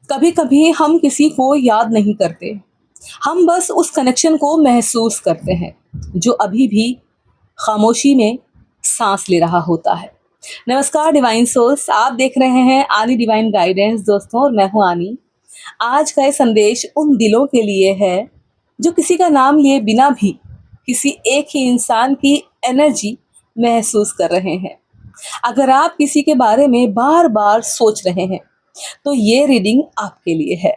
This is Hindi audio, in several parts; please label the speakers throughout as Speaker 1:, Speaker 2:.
Speaker 1: कभी कभी हम किसी को याद नहीं करते, हम बस उस कनेक्शन को महसूस करते हैं जो अभी भी खामोशी में सांस ले रहा होता है। नमस्कार डिवाइन सोर्स, आप देख रहे हैं आनी डिवाइन गाइडेंस दोस्तों, और मैं हूं आनी। आज का ये संदेश उन दिलों के लिए है जो किसी का नाम लिए बिना भी किसी एक ही इंसान की एनर्जी महसूस कर रहे हैं। अगर आप किसी के बारे में बार बार सोच रहे हैं तो ये रीडिंग आपके लिए है।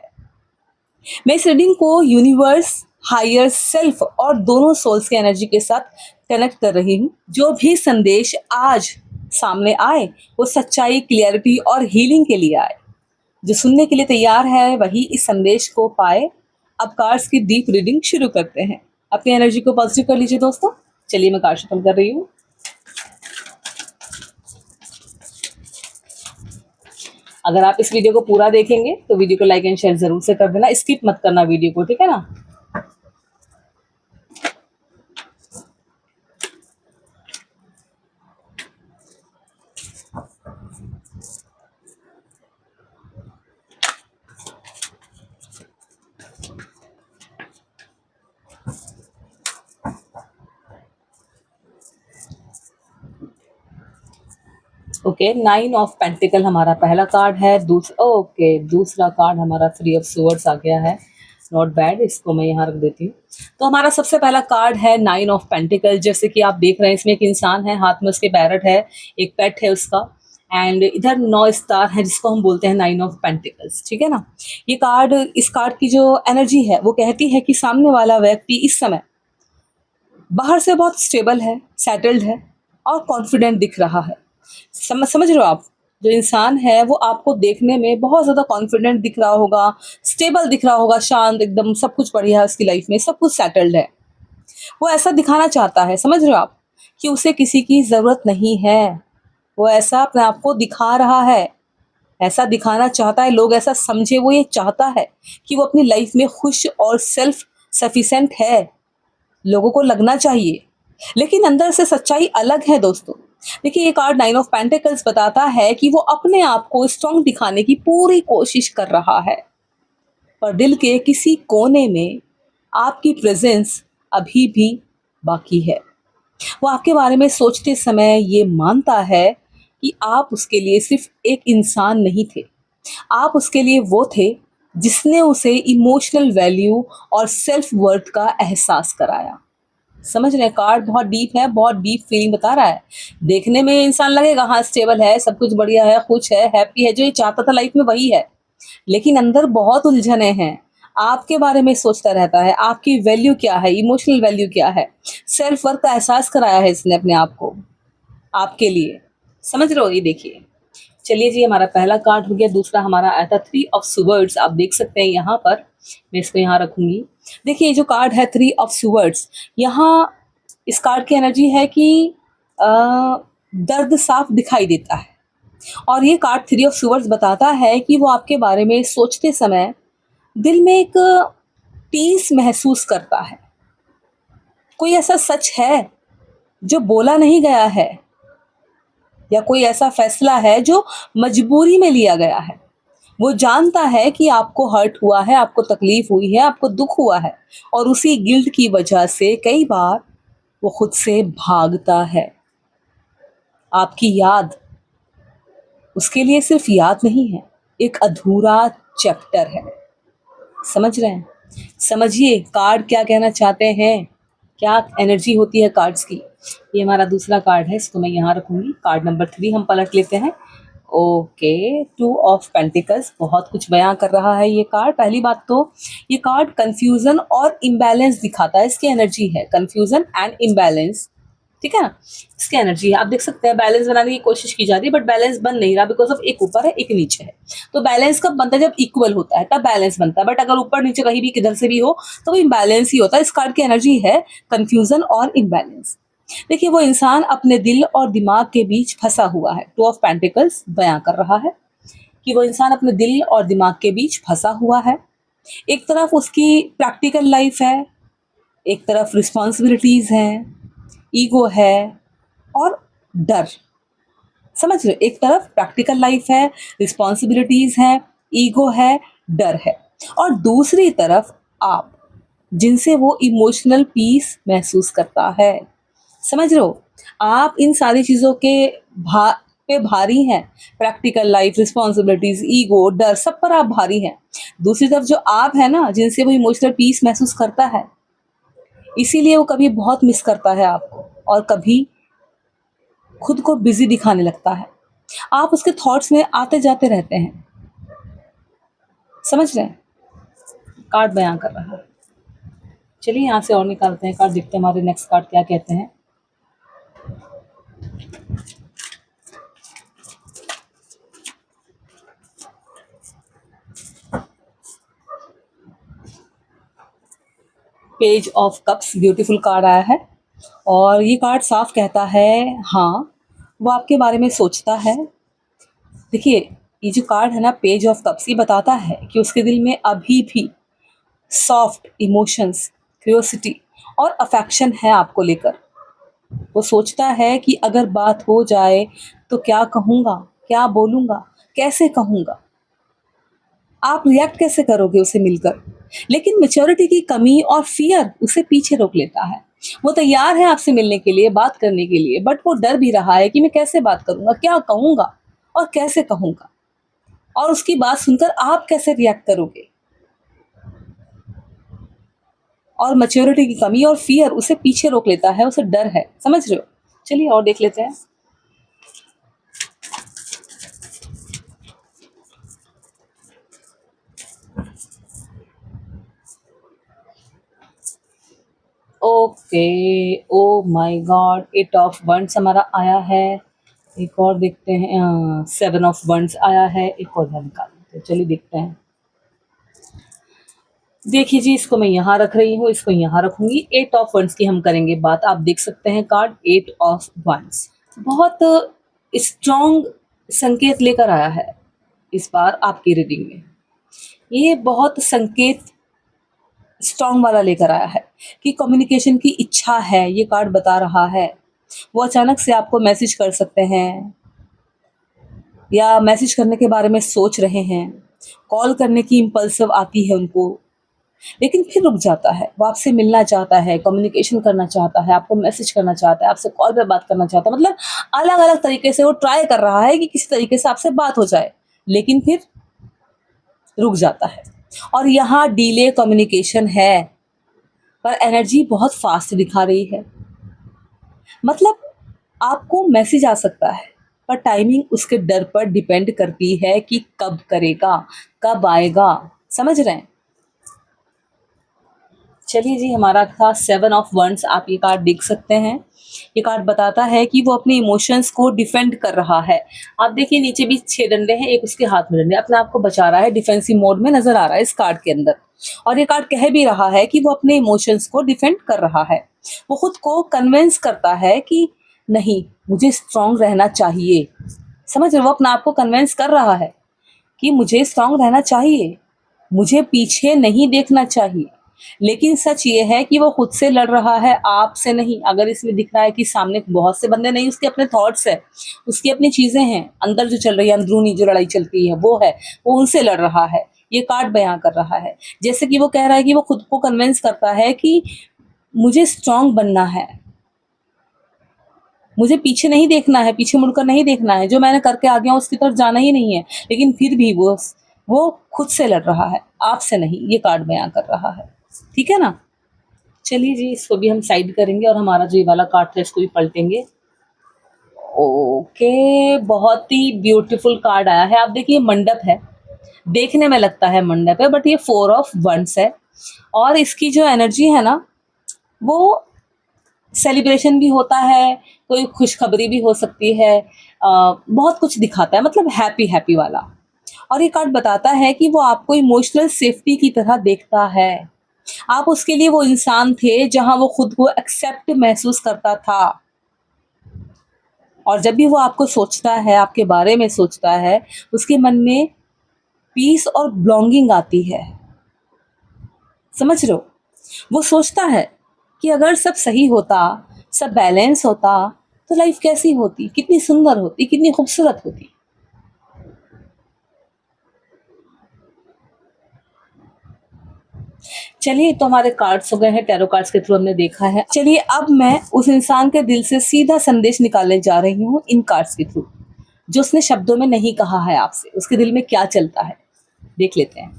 Speaker 1: मैं इस रीडिंग को यूनिवर्स, हायर सेल्फ और दोनों सोल्स की एनर्जी के साथ कनेक्ट कर रही हूँ। जो भी संदेश आज सामने आए वो सच्चाई, क्लियरिटी और हीलिंग के लिए आए। जो सुनने के लिए तैयार है वही इस संदेश को पाए। अब कार्ड्स की डीप रीडिंग शुरू करते हैं। अपनी एनर्जी को पॉजिटिव कर लीजिए दोस्तों। चलिए मैं कार्ड शफल कर रही हूँ। अगर आप इस वीडियो को पूरा देखेंगे तो वीडियो को लाइक एंड शेयर जरूर से कर देना, स्किप मत करना वीडियो को, ठीक है ना। ओके, 9 ऑफ पेंटिकल हमारा पहला कार्ड है। दूसरा कार्ड हमारा 3 ऑफ स्वॉर्ड्स आ गया है। नॉट बैड, इसको मैं यहाँ रख देती हूँ। तो हमारा सबसे पहला कार्ड है 9 ऑफ पेंटिकल। जैसे कि आप देख रहे हैं, इसमें एक इंसान है, हाथ में उसके पैरट है, एक पेट है उसका, एंड इधर 9 स्टार है जिसको हम बोलते हैं 9 ऑफ पेंटिकल्स, ठीक है ना। ये कार्ड, इस कार्ड की जो एनर्जी है वो कहती है कि सामने वाला व्यक्ति इस समय बाहर से बहुत स्टेबल है, सेटल्ड है और कॉन्फिडेंट दिख रहा है। समझ रहे हो आप। जो इंसान है वो आपको देखने में बहुत ज़्यादा कॉन्फिडेंट दिख रहा होगा, स्टेबल दिख रहा होगा, शांत, एकदम सब कुछ बढ़िया है उसकी लाइफ में, सब कुछ सेटल्ड है। वो ऐसा दिखाना चाहता है, समझ रहे हो आप, कि उसे किसी की ज़रूरत नहीं है। वो ऐसा अपने आप को दिखा रहा है, ऐसा दिखाना चाहता है, लोग ऐसा समझे। वो ये चाहता है कि वो अपनी लाइफ में खुश और सेल्फ सफिशेंट है, लोगों को लगना चाहिए। लेकिन अंदर से सच्चाई अलग है दोस्तों। देखिए, ये कार्ड 9 ऑफ पेंटिकल्स बताता है कि वो अपने आप को स्ट्रॉन्ग दिखाने की पूरी कोशिश कर रहा है, पर दिल के किसी कोने में आपकी प्रेजेंस अभी भी बाकी है। वो आपके बारे में सोचते समय ये मानता है कि आप उसके लिए सिर्फ एक इंसान नहीं थे, आप उसके लिए वो थे जिसने उसे इमोशनल वैल्यू और सेल्फ वर्थ का एहसास कराया। समझ रहे हैं, कार्ड बहुत डीप है, बहुत डीप फीलिंग बता रहा है। देखने में इंसान लगेगा हाँ स्टेबल है, सब कुछ बढ़िया है, खुश है, हैप्पी है, जो ये चाहता था लाइफ में वही है, लेकिन अंदर बहुत उलझने हैं। आपके बारे में सोचता रहता है, आपकी वैल्यू क्या है, इमोशनल वैल्यू क्या है, सेल्फ वर्थ का एहसास कराया है इसने अपने आप को आपके लिए। समझ रहे हो, ये देखिए। चलिए जी, हमारा पहला कार्ड हो गया। दूसरा हमारा आया था 3 ऑफ स्वर्ड्स। आप देख सकते हैं यहाँ पर, मैं इसको यहाँ रखूंगी। देखिए, ये जो कार्ड है 3 ऑफ स्वर्ड्स, यहाँ इस कार्ड की एनर्जी है कि अ, दर्द साफ दिखाई देता है। और ये कार्ड 3 ऑफ स्वर्ड्स बताता है कि वो आपके बारे में सोचते समय दिल में एक पीस महसूस करता है। कोई ऐसा सच है जो बोला नहीं गया है, या कोई ऐसा फैसला है जो मजबूरी में लिया गया है। वो जानता है कि आपको हर्ट हुआ है, आपको तकलीफ हुई है, आपको दुख हुआ है, और उसी गिल्ट की वजह से कई बार वो खुद से भागता है। आपकी याद उसके लिए सिर्फ याद नहीं है, एक अधूरा चैप्टर है। समझ रहे हैं, समझिए कार्ड क्या कहना चाहते हैं, क्या एनर्जी होती है कार्ड्स की। ये हमारा दूसरा कार्ड है, इसको मैं यहाँ रखूंगी। कार्ड नंबर 3 हम पलट लेते हैं। ओके, 2 ऑफ पेंटिकल्स बहुत कुछ बयां कर रहा है ये कार्ड। पहली बात तो ये कार्ड कंफ्यूजन और इम्बैलेंस दिखाता है। इसकी एनर्जी है कंफ्यूजन एंड इम्बैलेंस, ठीक है ना। इसकी एनर्जी है, आप देख सकते हैं बैलेंस बनाने की कोशिश की जा रही है, बट बैलेंस बन नहीं रहा, बिकॉज ऑफ एक ऊपर है एक नीचे है। तो बैलेंस कब बनता है, जब इक्वल होता है तब बैलेंस बनता है, बट अगर ऊपर नीचे कहीं भी किधर से भी हो तो वो इम्बैलेंस ही होता है। इस कार्ड की एनर्जी है कंफ्यूजन और इम्बैलेंस। देखिए, वो इंसान अपने दिल और दिमाग के बीच फंसा हुआ है। 2 ऑफ पेंटिकल्स बयां कर रहा है कि वो इंसान अपने दिल और दिमाग के बीच फंसा हुआ है। एक तरफ उसकी प्रैक्टिकल लाइफ है, एक तरफ रिस्पॉन्सिबिलिटीज हैं, ईगो है और डर। समझ रहे हो, एक तरफ प्रैक्टिकल लाइफ है, रिस्पॉन्सिबिलिटीज है, ईगो है, डर है, और दूसरी तरफ आप, जिनसे वो इमोशनल पीस महसूस करता है। समझ रहे हो? आप इन सारी चीज़ों के भा पे भारी हैं। प्रैक्टिकल लाइफ, रिस्पॉन्सिबिलिटीज, ईगो, डर, सब पर आप भारी हैं। दूसरी तरफ जो आप है ना, जिनसे वो इमोशनल पीस महसूस करता है, इसीलिए वो कभी बहुत मिस करता है आपको, और कभी खुद को बिजी दिखाने लगता है। आप उसके थॉट्स में आते जाते रहते हैं। समझ रहे हैं? कार्ड बयां कर रहा है। चलिए यहाँ से और निकालते हैं कार्ड, देखते हैं हमारे नेक्स्ट कार्ड क्या कहते हैं। Page of cups, beautiful card आया है, और ये कार्ड साफ कहता है हाँ, वो आपके बारे में सोचता है। देखिए, ये जो कार्ड है ना, पेज ऑफ कप्स, ये बताता है कि उसके दिल में अभी भी सॉफ्ट इमोशंस, क्यूरियोसिटी और अफेक्शन है आपको लेकर। वो सोचता है कि अगर बात हो जाए तो क्या कहूँगा, क्या बोलूँगा, कैसे कहूँगा, आप रिएक्ट कैसे करोगे उसे मिलकर। लेकिन मैच्योरिटी की कमी और फियर उसे पीछे रोक लेता है। वो तैयार है आपसे मिलने के लिए, बात करने के लिए, बट वो डर भी रहा है कि मैं कैसे बात करूँगा, क्या कहूँगा और कैसे कहूँगा, और उसकी बात सुनकर आप कैसे रिएक्ट करोगे। और मैच्योरिटी की कमी और फियर उसे पीछे रोक लेता है, उसे डर है। समझ रहे हो? चलिए और देख लेते हैं। Okay, oh my god, eight of wands हमारा आया है। एक और देखते हैं, सेवन ऑफ वंड्स आया है। एक और निकाल लेते हैं। चलिए देखते हैं। देखिए जी, इसको मैं यहाँ रख रही हूँ, इसको यहाँ रखूंगी। एट ऑफ वंड्स की हम करेंगे बात। आप देख सकते हैं कार्ड एट ऑफ वंड्स बहुत स्ट्रॉन्ग संकेत लेकर आया है इस बार आपकी रीडिंग में। ये बहुत संकेत स्ट्रॉन्ग वाला लेकर आया है कि कम्युनिकेशन की इच्छा है, ये कार्ड बता रहा है। वो अचानक से आपको मैसेज कर सकते हैं, या मैसेज करने के बारे में सोच रहे हैं, कॉल करने की इम्पल्सिव आती है उनको, लेकिन फिर रुक जाता है। वो आपसे मिलना चाहता है, कम्युनिकेशन करना चाहता है, आपको मैसेज करना चाहता है, आपसे कॉल पे बात करना चाहता है, मतलब अलग अलग तरीके से वो ट्राई कर रहा है कि किसी तरीके से आपसे बात हो जाए, लेकिन फिर रुक जाता है। और यहाँ डिले कम्युनिकेशन है, पर एनर्जी बहुत फास्ट दिखा रही है। मतलब आपको मैसेज आ सकता है, पर टाइमिंग उसके डर पर डिपेंड करती है कि कब करेगा, कब आएगा। समझ रहे हैं? चलिए जी, हमारा था सेवन ऑफ वंड्स। आप ये कार्ड देख सकते हैं। ये कार्ड बताता है कि वो अपने इमोशंस को डिफेंड कर रहा है। आप देखिए, नीचे भी 6 डंडे हैं, एक उसके हाथ में डंडे, अपने आप को बचा रहा है, डिफेंसिव मोड में नजर आ रहा है इस कार्ड के अंदर। और ये कार्ड कह भी रहा है कि वो अपने इमोशंस को डिफेंड कर रहा है। वो खुद को कन्विंस करता है कि नहीं, मुझे स्ट्रांग रहना चाहिए। समझ रहे हो? वो अपने आप को कन्विंस कर रहा है कि मुझे स्ट्रांग रहना चाहिए, मुझे पीछे नहीं देखना चाहिए। लेकिन सच ये है कि वो खुद से लड़ रहा है, आपसे नहीं। अगर इसमें दिख रहा है कि सामने बहुत से बंदे नहीं, उसके अपने थॉट्स है, उसकी अपनी चीजें हैं, अंदर जो चल रही है, अंदरूनी जो लड़ाई चलती है वो है, वो उनसे लड़ रहा है। ये कार्ड बयां कर रहा है। जैसे कि वो कह रहा है कि वो खुद को कन्विंस करता है कि मुझे स्ट्रांग बनना है, मुझे पीछे नहीं देखना है, पीछे मुड़कर नहीं देखना है, जो मैंने करके आ गया उसकी तरफ जाना ही नहीं है। लेकिन फिर भी वो खुद से लड़ रहा है, आपसे नहीं। ये कार्ड बयां कर रहा है। ठीक है ना? चलिए जी, इसको भी हम साइड करेंगे, और हमारा जो ये वाला कार्ड था इसको भी पलटेंगे। ओके, बहुत ही ब्यूटीफुल कार्ड आया है। आप देखिए, मंडप है, देखने में लगता है मंडप है, बट ये फोर ऑफ वंड्स है। और इसकी जो एनर्जी है ना, वो सेलिब्रेशन भी होता है, कोई खुशखबरी भी हो सकती है, बहुत कुछ दिखाता है, मतलब हैप्पी हैप्पी वाला। और ये कार्ड बताता है कि वो आपको इमोशनल सेफ्टी की तरह देखता है। आप उसके लिए वो इंसान थे जहां वो खुद को एक्सेप्ट महसूस करता था। और जब भी वो आपको सोचता है, आपके बारे में सोचता है, उसके मन में पीस और बिलोंगिंग आती है। समझ रहे हो? वो सोचता है कि अगर सब सही होता, सब बैलेंस होता, तो लाइफ कैसी होती, कितनी सुंदर होती, कितनी खूबसूरत होती। चलिए, तो हमारे कार्ड्स हो गए हैं, टैरो कार्ड्स के थ्रू हमने देखा है। चलिए, अब मैं उस इंसान के दिल से सीधा संदेश निकालने जा रही हूँ इन कार्ड्स के थ्रू, जो उसने शब्दों में नहीं कहा है आपसे। उसके दिल में क्या चलता है, देख लेते हैं।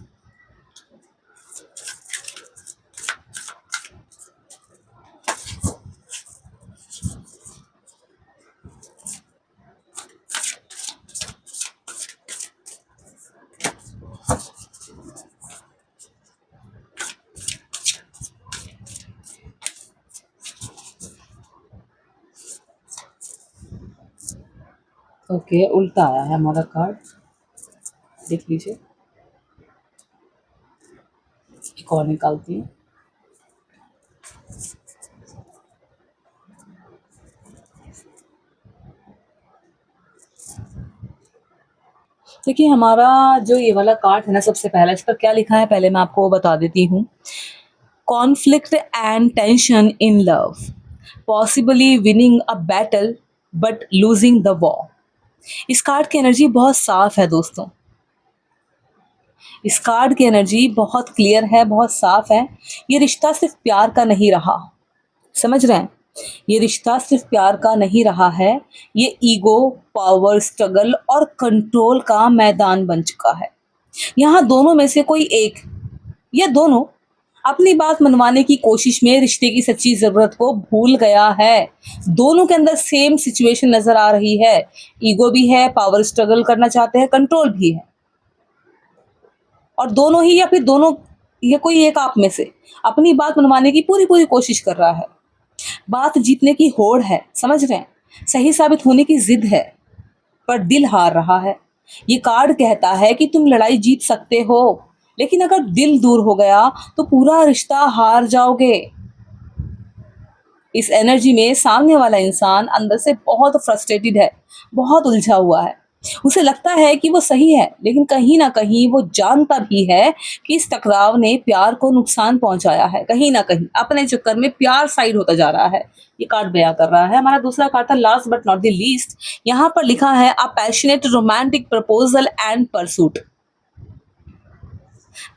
Speaker 1: ओके, उल्टा आया है हमारा कार्ड, देख लीजिए। एक और निकालती हूँ। देखिए, हमारा जो ये वाला कार्ड है ना, सबसे पहला इस पर क्या लिखा है पहले मैं आपको वो बता देती हूँ। Conflict and tension in love, possibly winning a battle but losing the war. इस कार्ड की एनर्जी बहुत साफ है दोस्तों। इस कार्ड की एनर्जी बहुत क्लियर है, बहुत साफ है। ये रिश्ता सिर्फ प्यार का नहीं रहा, समझ रहे हैं? ये रिश्ता सिर्फ प्यार का नहीं रहा है, ये ईगो, पावर स्ट्रगल और कंट्रोल का मैदान बन चुका है। यहाँ दोनों में से कोई एक या दोनों अपनी बात मनवाने की कोशिश में रिश्ते की सच्ची जरूरत को भूल गया है। दोनों के अंदर सेम सिचुएशन नजर आ रही है। ईगो भी है, पावर स्ट्रगल करना चाहते हैं, कंट्रोल भी है। और दोनों ही या फिर दोनों या कोई एक आप में से अपनी बात मनवाने की पूरी पूरी कोशिश कर रहा है। बात जीतने की होड़ है, समझ रहे हैं? सही साबित होने की जिद है, पर दिल हार रहा है। ये कार्ड कहता है कि तुम लड़ाई जीत सकते हो, लेकिन अगर दिल दूर हो गया तो पूरा रिश्ता हार जाओगे। इस एनर्जी में सामने वाला इंसान अंदर से बहुत फ्रस्ट्रेटेड है, बहुत उलझा हुआ है। उसे लगता है कि वो सही है, लेकिन कहीं ना कहीं वो जानता भी है कि इस टकराव ने प्यार को नुकसान पहुंचाया है। कहीं ना कहीं अपने चक्कर में प्यार साइड होता जा रहा है। ये कार्ड बयां कर रहा है। हमारा दूसरा कार्ड था last but not the least. यहाँ पर लिखा है a passionate romantic proposal and pursuit.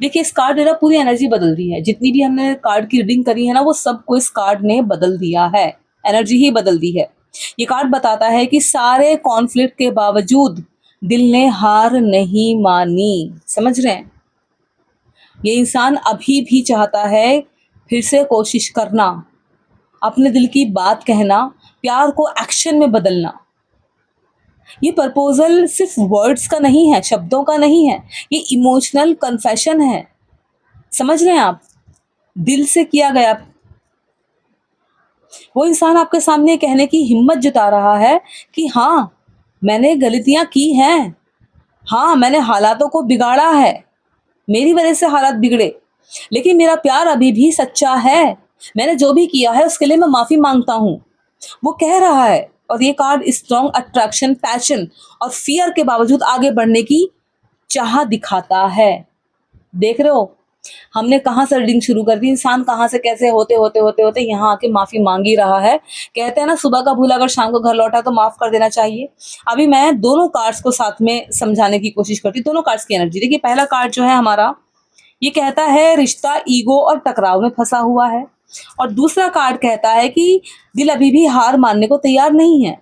Speaker 1: देखिए, इस कार्ड ने ना पूरी एनर्जी बदल दी है। जितनी भी हमने कार्ड की रीडिंग करी है ना, वो सबको इस कार्ड ने बदल दिया है, एनर्जी ही बदल दी है। ये कार्ड बताता है कि सारे कॉन्फ्लिक्ट के बावजूद दिल ने हार नहीं मानी, समझ रहे हैं? ये इंसान अभी भी चाहता है फिर से कोशिश करना, अपने दिल की बात कहना, प्यार को एक्शन में बदलना। ये प्रपोजल सिर्फ वर्ड्स का नहीं है, शब्दों का नहीं है, ये इमोशनल कन्फेशन है, समझ रहे हैं आप? दिल से किया गया। वो इंसान आपके सामने कहने की हिम्मत जुटा रहा है कि हाँ, मैंने गलतियां की हैं, हाँ, मैंने हालातों को बिगाड़ा है, मेरी वजह से हालात बिगड़े, लेकिन मेरा प्यार अभी भी सच्चा है। मैंने जो भी किया है उसके लिए मैं माफी मांगता हूँ, वो कह रहा है। और ये कार्ड स्ट्रॉन्ग अट्रैक्शन, पैशन और फियर के बावजूद आगे बढ़ने की चाह दिखाता है। देख रहे हो, हमने कहाँ से रीडिंग शुरू कर दी, इंसान कहाँ से कैसे होते होते होते होते यहाँ आके माफी मांग ही रहा है। कहते हैं ना, सुबह का भूला अगर शाम को घर लौटा तो माफ कर देना चाहिए। अभी मैं दोनों कार्ड्स को साथ में समझाने की कोशिश करती हूँ, दोनों कार्ड्स की एनर्जी। देखिए, पहला कार्ड जो है हमारा, ये कहता है रिश्ता ईगो और टकराव में फंसा हुआ है। और दूसरा कार्ड कहता है कि दिल अभी भी हार मानने को तैयार नहीं है।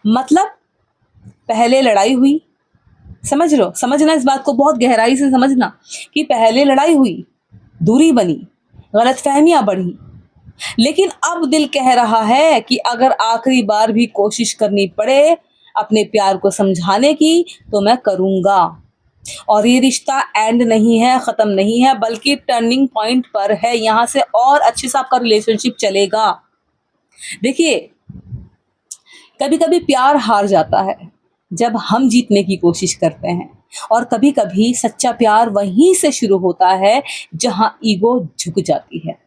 Speaker 1: मतलब पहले लड़ाई हुई, समझ रहे हो? समझना, इस बात को बहुत गहराई से समझना कि पहले लड़ाई हुई, दूरी बनी, गलतफहमियां बढ़ी, लेकिन अब दिल कह रहा है कि अगर आखिरी बार भी कोशिश करनी पड़े अपने प्यार को समझाने की तो मैं करूंगा। और ये रिश्ता एंड नहीं है, खत्म नहीं है, बल्कि टर्निंग पॉइंट पर है। यहां से और अच्छे से आपका रिलेशनशिप चलेगा। देखिए, कभी कभी प्यार हार जाता है जब हम जीतने की कोशिश करते हैं, और कभी कभी सच्चा प्यार वहीं से शुरू होता है जहां ईगो झुक जाती है।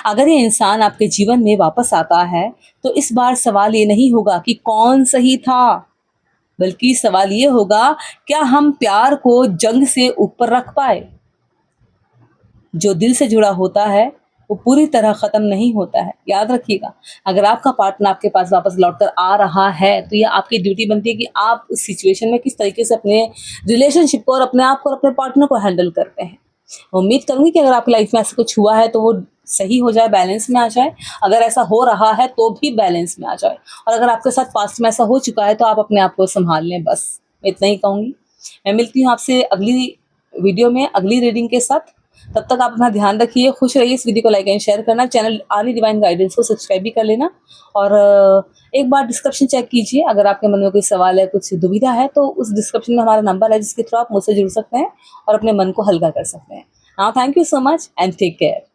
Speaker 1: अगर ये इंसान आपके जीवन में वापस आता है तो इस बार सवाल ये नहीं होगा कि कौन सही था, बल्कि सवाल ये होगा, क्या हम प्यार को जंग से ऊपर रख पाए? जो दिल से जुड़ा होता है वो पूरी तरह खत्म नहीं होता है, याद रखिएगा। अगर आपका पार्टनर आपके पास वापस लौट कर आ रहा है तो ये आपकी ड्यूटी बनती है कि आप उस सिचुएशन में किस तरीके से अपने रिलेशनशिप को और अपने आप को और अपने पार्टनर को हैंडल करते हैं। उम्मीद करूंगी कि अगर आपकी लाइफ में ऐसा कुछ हुआ है तो वो सही हो जाए, बैलेंस में आ जाए। अगर ऐसा हो रहा है तो भी बैलेंस में आ जाए, और अगर आपके साथ पास्ट में ऐसा हो चुका है तो आप अपने आप को संभाल लें। बस मैं इतना ही कहूँगी। मैं मिलती हूँ आपसे अगली वीडियो में अगली रीडिंग के साथ। तब तक आप अपना ध्यान रखिए, खुश रहिए। इस वीडियो को लाइक एंड शेयर करना, चैनल आर्ली डिवाइन गाइडेंस को सब्सक्राइब भी कर लेना। और एक बार डिस्क्रिप्शन चेक कीजिए, अगर आपके मन में कोई सवाल है, कुछ दुविधा है, तो उस डिस्क्रिप्शन में हमारा नंबर है जिसके थ्रू आप मुझसे जुड़ सकते हैं और अपने मन को हल्का कर सकते हैं। Now thank you so much and take care.